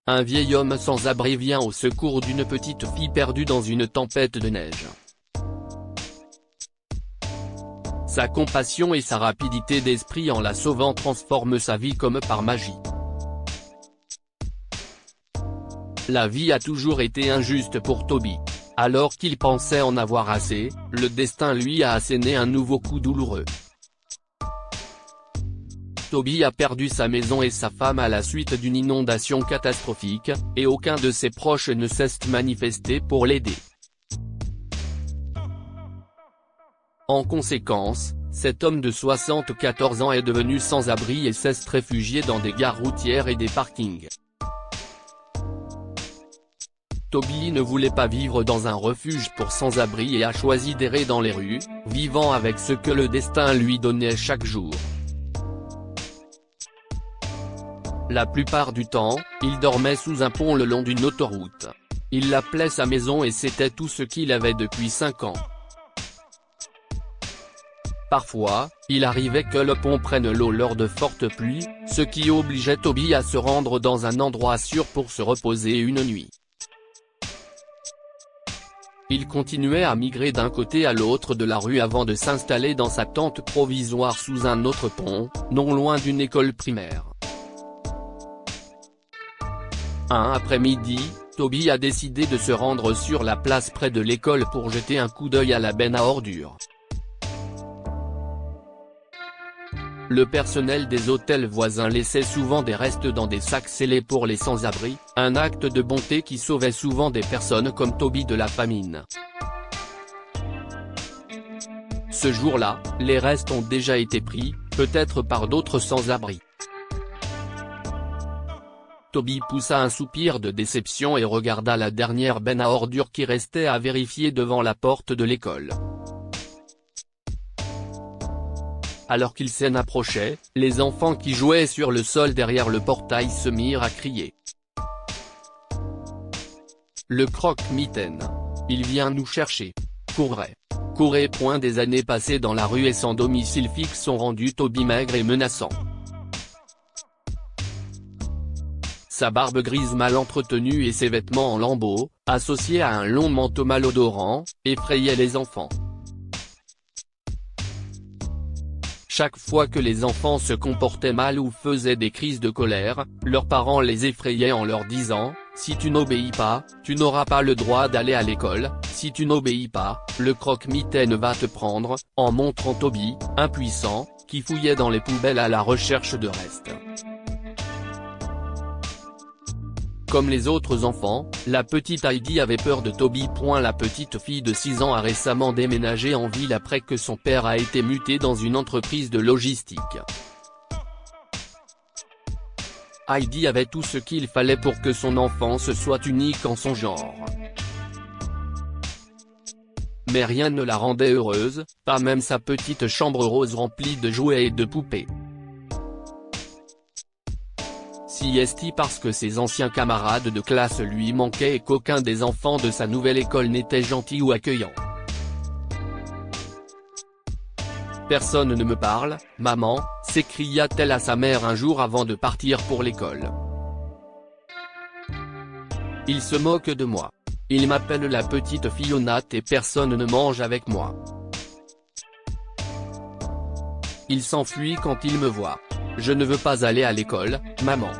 un vieil homme sans abri vient au secours d'une petite fille perdue dans une tempête de neige. Sa compassion et sa rapidité d'esprit en la sauvant transforment sa vie comme par magie. La vie a toujours été injuste pour Toby. Alors qu'il pensait en avoir assez, le destin lui a asséné un nouveau coup douloureux. Toby a perdu sa maison et sa femme à la suite d'une inondation catastrophique, et aucun de ses proches ne cesse de manifester pour l'aider. En conséquence, cet homme de 74 ans est devenu sans-abri et s'est réfugié dans des gares routières et des parkings. Toby ne voulait pas vivre dans un refuge pour sans-abri et a choisi d'errer dans les rues, vivant avec ce que le destin lui donnait chaque jour. La plupart du temps, il dormait sous un pont le long d'une autoroute. Il l'appelait sa maison et c'était tout ce qu'il avait depuis 5 ans. Parfois, il arrivait que le pont prenne l'eau lors de fortes pluies, ce qui obligeait Toby à se rendre dans un endroit sûr pour se reposer une nuit. Il continuait à migrer d'un côté à l'autre de la rue avant de s'installer dans sa tente provisoire sous un autre pont, non loin d'une école primaire. Un après-midi, Toby a décidé de se rendre sur la place près de l'école pour jeter un coup d'œil à la benne à ordures. Le personnel des hôtels voisins laissait souvent des restes dans des sacs scellés pour les sans-abri, un acte de bonté qui sauvait souvent des personnes comme Toby de la famine. Ce jour-là, les restes ont déjà été pris, peut-être par d'autres sans-abri. Toby poussa un soupir de déception et regarda la dernière benne à ordures qui restait à vérifier devant la porte de l'école. Alors qu'il s'en approchait, les enfants qui jouaient sur le sol derrière le portail se mirent à crier. Le croque-mitaine. Il vient nous chercher. Courez. Courez. Des années passées dans la rue et sans domicile fixe ont rendu Toby maigre et menaçant. Sa barbe grise mal entretenue et ses vêtements en lambeaux, associés à un long manteau malodorant, effrayaient les enfants. Chaque fois que les enfants se comportaient mal ou faisaient des crises de colère, leurs parents les effrayaient en leur disant « Si tu n'obéis pas, tu n'auras pas le droit d'aller à l'école, si tu n'obéis pas, le croque-mitaine va te prendre », en montrant Toby, impuissant, qui fouillait dans les poubelles à la recherche de restes. Comme les autres enfants, la petite Heidi avait peur de Toby. La petite fille de 6 ans a récemment déménagé en ville après que son père a été muté dans une entreprise de logistique. Heidi avait tout ce qu'il fallait pour que son enfance soit unique en son genre. Mais rien ne la rendait heureuse, pas même sa petite chambre rose remplie de jouets et de poupées. Si est-il parce que ses anciens camarades de classe lui manquaient et qu'aucun des enfants de sa nouvelle école n'était gentil ou accueillant. « Personne ne me parle, maman », s'écria-t-elle à sa mère un jour avant de partir pour l'école. « Il se moque de moi. Il m'appelle la petite fille honnête et personne ne mange avec moi. Il s'enfuit quand il me voit. Je ne veux pas aller à l'école, maman.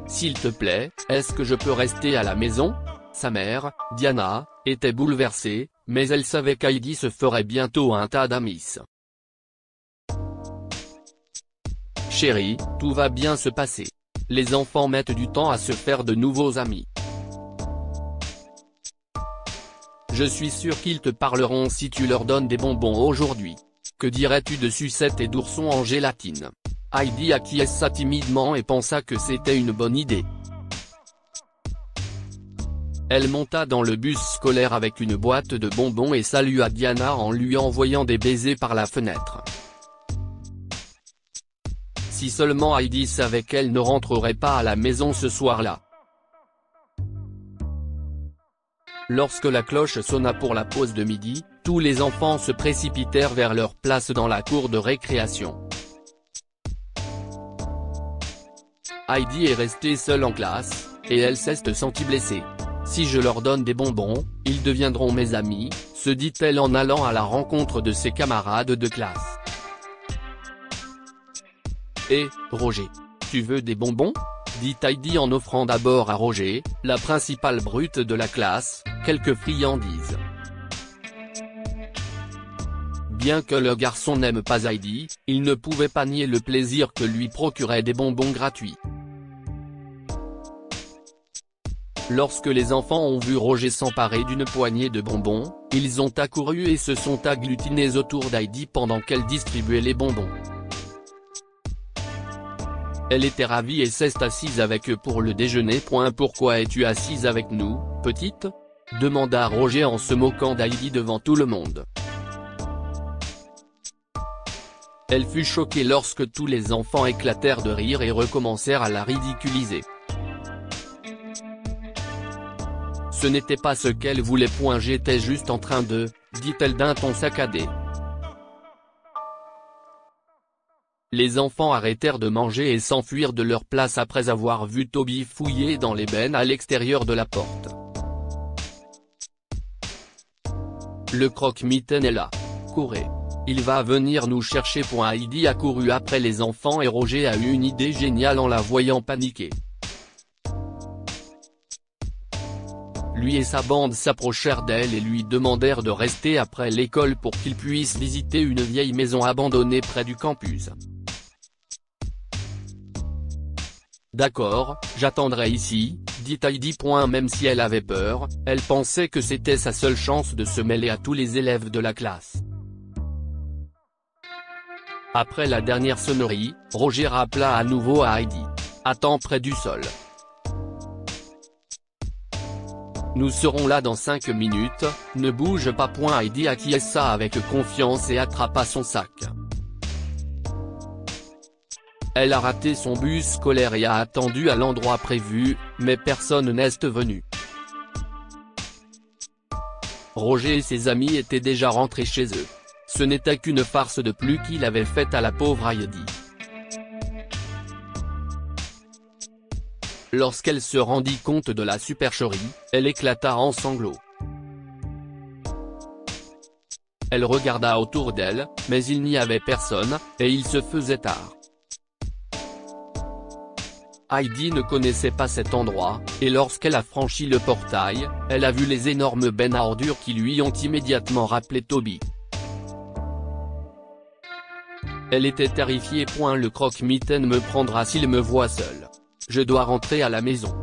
S'il te plaît, est-ce que je peux rester à la maison ?» Sa mère, Diana, était bouleversée, mais elle savait qu'Heidi se ferait bientôt un tas d'amis. « Chérie, tout va bien se passer. Les enfants mettent du temps à se faire de nouveaux amis. Je suis sûr qu'ils te parleront si tu leur donnes des bonbons aujourd'hui. Que dirais-tu de sucettes et d'oursons en gélatine ?» Heidi acquiesça timidement et pensa que c'était une bonne idée. Elle monta dans le bus scolaire avec une boîte de bonbons et salua Diana en lui envoyant des baisers par la fenêtre. Si seulement Heidi savait qu'elle ne rentrerait pas à la maison ce soir-là. Lorsque la cloche sonna pour la pause de midi, tous les enfants se précipitèrent vers leur place dans la cour de récréation. Heidi est restée seule en classe, et elle s'est sentie blessée. Si je leur donne des bonbons, ils deviendront mes amis, se dit-elle en allant à la rencontre de ses camarades de classe. Et, Roger, tu veux des bonbons ? Dit Heidi en offrant d'abord à Roger, la principale brute de la classe, quelques friandises. Bien que le garçon n'aime pas Heidi, il ne pouvait pas nier le plaisir que lui procuraient des bonbons gratuits. Lorsque les enfants ont vu Roger s'emparer d'une poignée de bonbons, ils ont accouru et se sont agglutinés autour d'Heidi pendant qu'elle distribuait les bonbons. Elle était ravie et s'est assise avec eux pour le déjeuner. Pourquoi es-tu assise avec nous, petite ? Demanda Roger en se moquant d'Heidi devant tout le monde. Elle fut choquée lorsque tous les enfants éclatèrent de rire et recommencèrent à la ridiculiser. Ce n'était pas ce qu'elle voulait. J'étais juste en train de, dit-elle d'un ton saccadé. Les enfants arrêtèrent de manger et s'enfuirent de leur place après avoir vu Toby fouiller dans les bennes à l'extérieur de la porte. Le croque-mitaine est là. Courez. Il va venir nous chercher. Heidi a couru après les enfants et Roger a eu une idée géniale en la voyant paniquer. Lui et sa bande s'approchèrent d'elle et lui demandèrent de rester après l'école pour qu'ils puissent visiter une vieille maison abandonnée près du campus. D'accord, j'attendrai ici, dit Heidi. Même si elle avait peur, elle pensait que c'était sa seule chance de se mêler à tous les élèves de la classe. Après la dernière sonnerie, Roger rappela à nouveau à Heidi. Attends près du sol. Nous serons là dans 5 minutes, ne bouge pas. Heidi acquiesça avec confiance et attrapa son sac. Elle a raté son bus scolaire et a attendu à l'endroit prévu, mais personne n'est venu. Roger et ses amis étaient déjà rentrés chez eux. Ce n'était qu'une farce de plus qu'il avait faite à la pauvre Heidi. Lorsqu'elle se rendit compte de la supercherie, elle éclata en sanglots. Elle regarda autour d'elle, mais il n'y avait personne, et il se faisait tard. Heidi ne connaissait pas cet endroit, et lorsqu'elle a franchi le portail, elle a vu les énormes bennes à ordures qui lui ont immédiatement rappelé Toby. Elle était terrifiée. Le croque-mitaine me prendra s'il me voit seul. Je dois rentrer à la maison.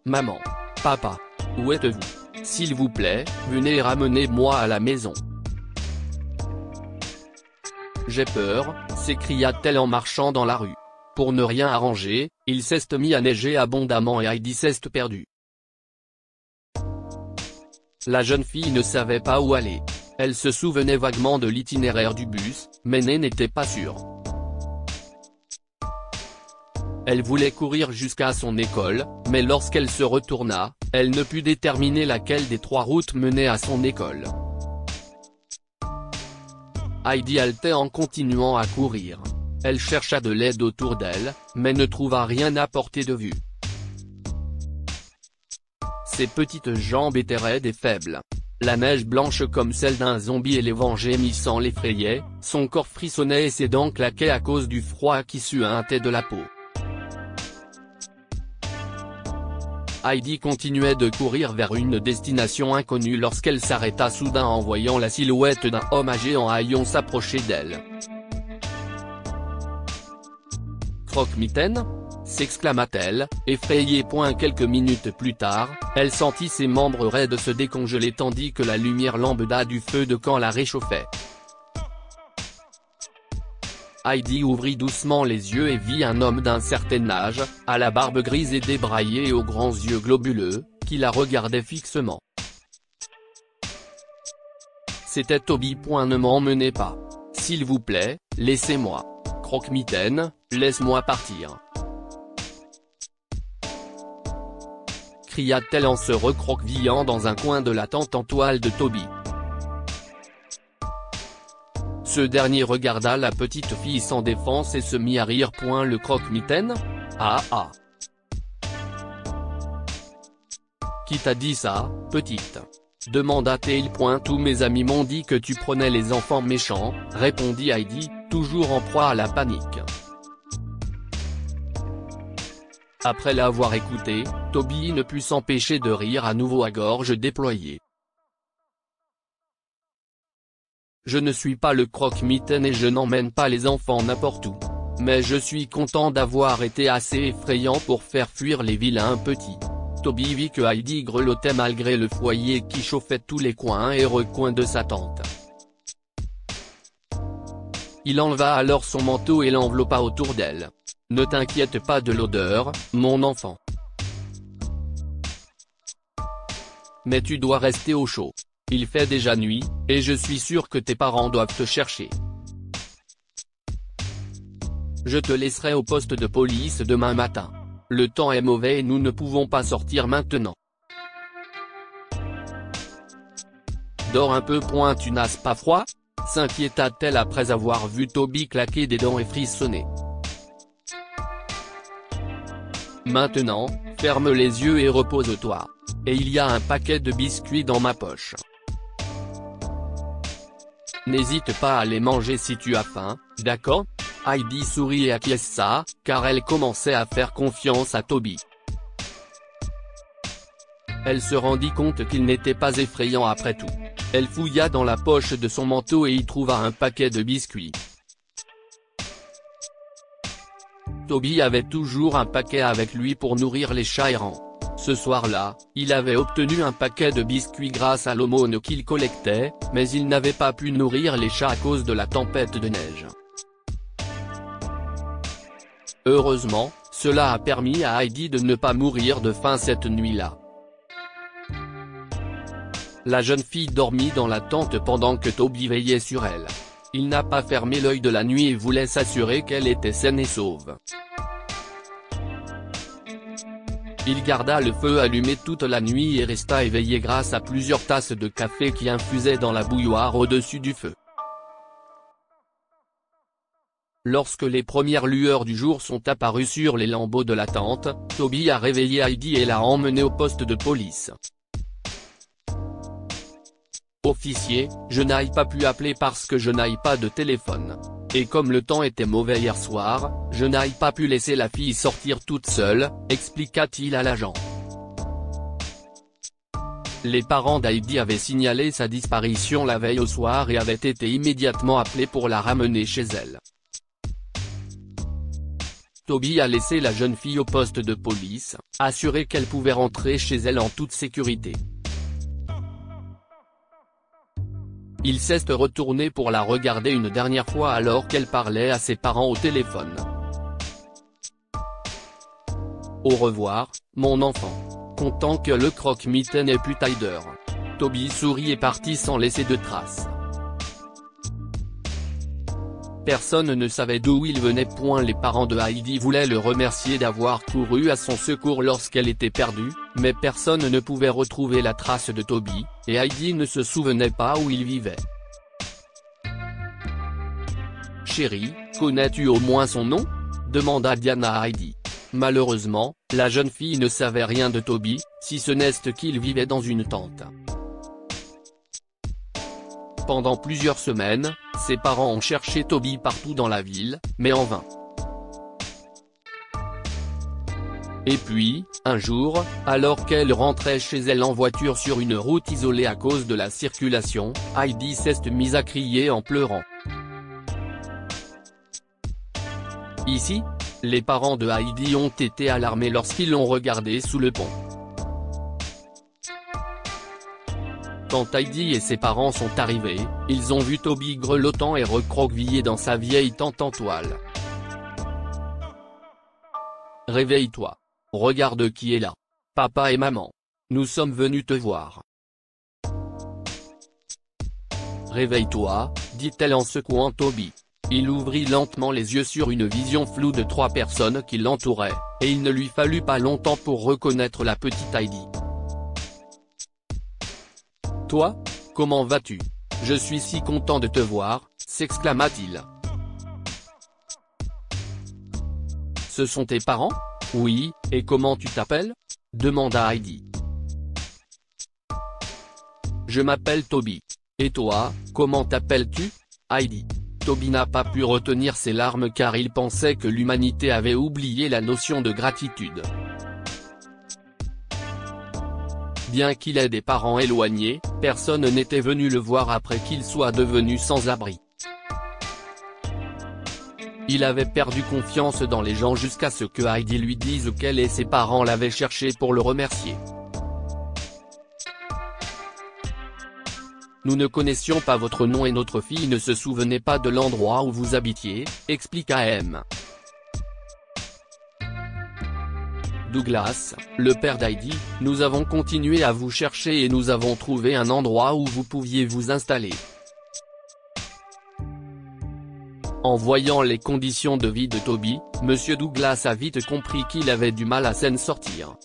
Maman. Papa. Où êtes-vous ? S'il vous plaît, venez ramenez-moi à la maison. J'ai peur, s'écria-t-elle en marchant dans la rue. Pour ne rien arranger, il s'est mis à neiger abondamment et Heidi s'est perdue. La jeune fille ne savait pas où aller. Elle se souvenait vaguement de l'itinéraire du bus, mais n'était pas sûre. Elle voulait courir jusqu'à son école, mais lorsqu'elle se retourna, elle ne put déterminer laquelle des 3 routes menait à son école. Heidi haletait en continuant à courir. Elle chercha de l'aide autour d'elle, mais ne trouva rien à portée de vue. Ses petites jambes étaient raides et faibles. La neige blanche comme celle d'un zombie et les vents gémissants l'effrayaient, son corps frissonnait et ses dents claquaient à cause du froid qui suintait de la peau. Heidi continuait de courir vers une destination inconnue lorsqu'elle s'arrêta soudain en voyant la silhouette d'un homme âgé en haillons s'approcher d'elle. Croque-mitaine ? S'exclama-t-elle, effrayée. Quelques minutes plus tard, elle sentit ses membres raides se décongeler tandis que la lumière lambda du feu de camp la réchauffait. Heidi ouvrit doucement les yeux et vit un homme d'un certain âge, à la barbe grise et débraillée et aux grands yeux globuleux, qui la regardait fixement. C'était Toby. Ne m'emmenez pas. S'il vous plaît, laissez-moi. Croque-mitaine, laisse-moi partir. Cria-t-elle en se recroquevillant dans un coin de la tente en toile de Toby. Ce dernier regarda la petite fille sans défense et se mit à rire. Le croque-mitaine ? Ah ah. Qui t'a dit ça, petite ? Demanda-t-il. Tous mes amis m'ont dit que tu prenais les enfants méchants, répondit Heidi, toujours en proie à la panique. Après l'avoir écouté, Toby ne put s'empêcher de rire à nouveau à gorge déployée. Je ne suis pas le croque-mitaine et je n'emmène pas les enfants n'importe où. Mais je suis content d'avoir été assez effrayant pour faire fuir les vilains petits. Toby vit que Heidi grelottait malgré le foyer qui chauffait tous les coins et recoins de sa tente. Il enleva alors son manteau et l'enveloppa autour d'elle. « Ne t'inquiète pas de l'odeur, mon enfant. Mais tu dois rester au chaud. Il fait déjà nuit, et je suis sûr que tes parents doivent te chercher. Je te laisserai au poste de police demain matin. Le temps est mauvais et nous ne pouvons pas sortir maintenant. Dors un peu. Tu n'as pas froid ? S'inquiéta-t-elle après avoir vu Toby claquer des dents et frissonner. Maintenant, ferme les yeux et repose-toi. Et il y a un paquet de biscuits dans ma poche. N'hésite pas à les manger si tu as faim, d'accord ? Heidi sourit et acquiesça, car elle commençait à faire confiance à Toby. Elle se rendit compte qu'il n'était pas effrayant après tout. Elle fouilla dans la poche de son manteau et y trouva un paquet de biscuits. Toby avait toujours un paquet avec lui pour nourrir les chats errants. Ce soir-là, il avait obtenu un paquet de biscuits grâce à l'aumône qu'il collectait, mais il n'avait pas pu nourrir les chats à cause de la tempête de neige. Heureusement, cela a permis à Heidi de ne pas mourir de faim cette nuit-là. La jeune fille dormit dans la tente pendant que Toby veillait sur elle. Il n'a pas fermé l'œil de la nuit et voulait s'assurer qu'elle était saine et sauve. Il garda le feu allumé toute la nuit et resta éveillé grâce à plusieurs tasses de café qui infusaient dans la bouilloire au-dessus du feu. Lorsque les premières lueurs du jour sont apparues sur les lambeaux de la tente, Toby a réveillé Heidi et l'a emmenée au poste de police. « Officier, je n'ai pas pu appeler parce que je n'ai pas de téléphone. Et comme le temps était mauvais hier soir, je n'ai pas pu laisser la fille sortir toute seule, » expliqua-t-il à l'agent. Les parents d'Heidi avaient signalé sa disparition la veille au soir et avaient été immédiatement appelés pour la ramener chez elle. Toby a laissé la jeune fille au poste de police, assuré qu'elle pouvait rentrer chez elle en toute sécurité. Il s'est retourné pour la regarder une dernière fois alors qu'elle parlait à ses parents au téléphone. « Au revoir, mon enfant. Content que le croque-mitaine ait pu t'aider. » Toby sourit et partit sans laisser de traces. Personne ne savait d'où il venait. Les parents de Heidi voulaient le remercier d'avoir couru à son secours lorsqu'elle était perdue, mais personne ne pouvait retrouver la trace de Toby, et Heidi ne se souvenait pas où il vivait. « Chérie, connais-tu au moins son nom ?» demanda Diana à Heidi. Malheureusement, la jeune fille ne savait rien de Toby, si ce n'est qu'il vivait dans une tente. Pendant plusieurs semaines, ses parents ont cherché Toby partout dans la ville, mais en vain. Et puis, un jour, alors qu'elle rentrait chez elle en voiture sur une route isolée à cause de la circulation, Heidi s'est mise à crier en pleurant. Ici, les parents de Heidi ont été alarmés lorsqu'ils l'ont regardée sous le pont. Quand Heidi et ses parents sont arrivés, ils ont vu Toby grelottant et recroquevillé dans sa vieille tente en toile. « Réveille-toi. Regarde qui est là. Papa et maman. Nous sommes venus te voir. » « Réveille-toi, » dit-elle en secouant Toby. Il ouvrit lentement les yeux sur une vision floue de 3 personnes qui l'entouraient, et il ne lui fallut pas longtemps pour reconnaître la petite Heidi. « Toi, comment vas-tu ? Je suis si content de te voir, s'exclama-t-il. Ce sont tes parents? Oui, et comment tu t'appelles? Demanda Heidi. Je m'appelle Toby. Et toi, comment t'appelles-tu? Heidi. Toby n'a pas pu retenir ses larmes car il pensait que l'humanité avait oublié la notion de gratitude. Bien qu'il ait des parents éloignés, personne n'était venu le voir après qu'il soit devenu sans abri. Il avait perdu confiance dans les gens jusqu'à ce que Heidi lui dise qu'elle et ses parents l'avaient cherché pour le remercier. Nous ne connaissions pas votre nom et notre fille ne se souvenait pas de l'endroit où vous habitiez, expliqua M. Douglas, le père d'Heidi, nous avons continué à vous chercher et nous avons trouvé un endroit où vous pouviez vous installer. En voyant les conditions de vie de Toby, M. Douglas a vite compris qu'il avait du mal à s'en sortir.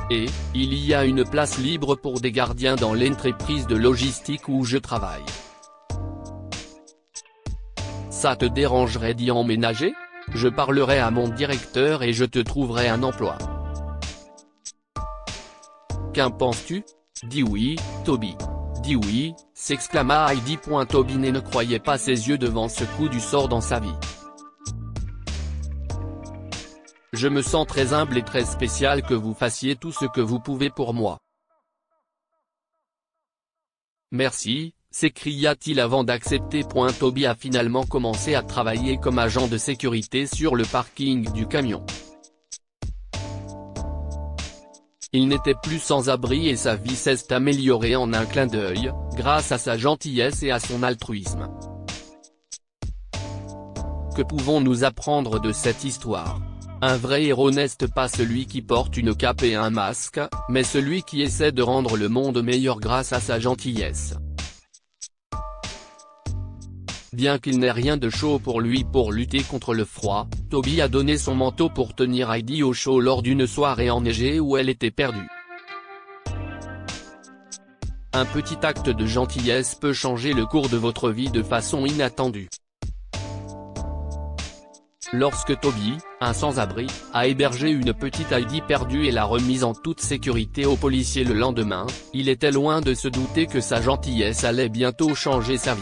Et, il y a une place libre pour des gardiens dans l'entreprise de logistique où je travaille. Ça te dérangerait d'y emménager? Je parlerai à mon directeur et je te trouverai un emploi. Qu'en penses-tu? Dis oui, Toby. Dis oui, s'exclama Heidi. Toby ne croyait pas ses yeux devant ce coup du sort dans sa vie. Je me sens très humble et très spécial que vous fassiez tout ce que vous pouvez pour moi. Merci, s'écria-t-il avant d'accepter. Toby a finalement commencé à travailler comme agent de sécurité sur le parking du camion. Il n'était plus sans abri et sa vie s'est améliorée en un clin d'œil, grâce à sa gentillesse et à son altruisme. Que pouvons-nous apprendre de cette histoire? Un vrai héros n'est pas celui qui porte une cape et un masque, mais celui qui essaie de rendre le monde meilleur grâce à sa gentillesse. Bien qu'il n'ait rien de chaud pour lui pour lutter contre le froid, Toby a donné son manteau pour tenir Heidi au chaud lors d'une soirée enneigée où elle était perdue. Un petit acte de gentillesse peut changer le cours de votre vie de façon inattendue. Lorsque Toby, un sans-abri, a hébergé une petite Heidi perdue et l'a remise en toute sécurité aux policiers le lendemain, il était loin de se douter que sa gentillesse allait bientôt changer sa vie.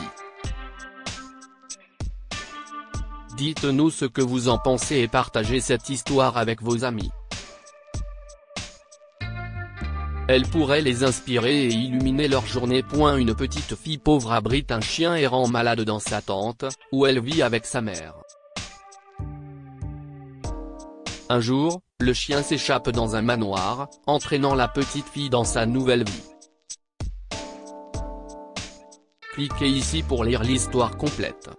Dites-nous ce que vous en pensez et partagez cette histoire avec vos amis. Elle pourrait les inspirer et illuminer leur journée. Une petite fille pauvre abrite un chien errant malade dans sa tente, où elle vit avec sa mère. Un jour, le chien s'échappe dans un manoir, entraînant la petite fille dans sa nouvelle vie. Cliquez ici pour lire l'histoire complète.